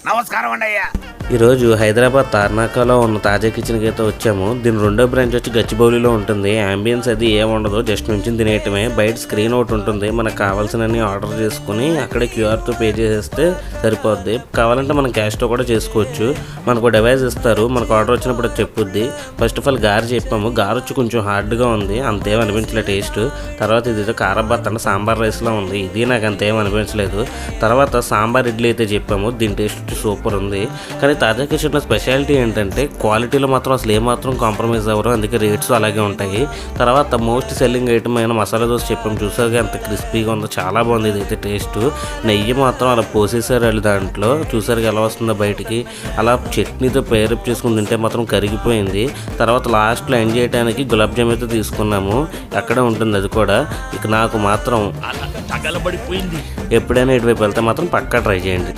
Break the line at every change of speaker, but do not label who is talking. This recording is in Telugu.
నమస్కారం అండి అయ్యా.
ఈరోజు హైదరాబాద్ తార్నాకలో ఉన్న తాజా కిచెన్కి అయితే వచ్చాము. దీని రెండో బ్రాంచ్ వచ్చి గచ్చిబౌలిలో ఉంటుంది. అంబియన్స్ అది ఏముండదు, జస్ట్ నుంచి తినేయటమే. బయట స్క్రీన్ ఒకటి ఉంటుంది, మనకు కావాల్సినవి ఆర్డర్ చేసుకుని అక్కడే క్యూఆర్తో పే చేసేస్తే సరిపోద్ది. కావాలంటే మనం క్యాష్తో కూడా చేసుకోవచ్చు. మనకు డివైస్ ఇస్తారు, మనకు ఆర్డర్ వచ్చినప్పుడు అది చెప్పుద్ది. ఫస్ట్ ఆఫ్ ఆల్ గారు చెప్పాము, గారు వచ్చి కొంచెం హార్డ్గా ఉంది, అంతేం అనిపించలేదు టేస్ట్. తర్వాత ఇది కారబాత్ అంటే సాంబార్ రైస్లో ఉంది, ఇది నాకు అంతేం అనిపించలేదు. తర్వాత సాంబార్ ఇడ్లీ అయితే చెప్పాము, దీని టేస్ట్ సూపర్ ఉంది. కానీ తాజా కిచెన్లో స్పెషాలిటీ ఏంటంటే క్వాలిటీలో మాత్రం అసలు ఏమాత్రం కాంప్రమైజ్ అవ్వరు, అందుకే రేట్స్ అలాగే ఉంటాయి. తర్వాత మోస్ట్ సెల్లింగ్ ఐటమ్ అయిన మసాలా దోశ చెప్పాము, చూసారుగా ఎంత క్రిస్పీగా ఉందో, చాలా బాగుంది ఇదైతే టేస్ట్. నెయ్యి మాత్రం అలా పోసేసారు వాళ్ళు దాంట్లో, చూసారుగా ఎలా వస్తుందో బయటికి. అలా చట్నీతో పేరప్ చేసుకుని తింటే మాత్రం కరిగిపోయింది. తర్వాత లాస్ట్లో ఎండ్ చేయడానికి గులాబ్ జామ్ అయితే తీసుకున్నాము, అక్కడే ఉంటుంది అది కూడా. ఇక నాకు మాత్రం
తగలబడిపోయింది.
ఎప్పుడైనా ఇటువైపు వెళ్తే మాత్రం పక్కా ట్రై చేయండి.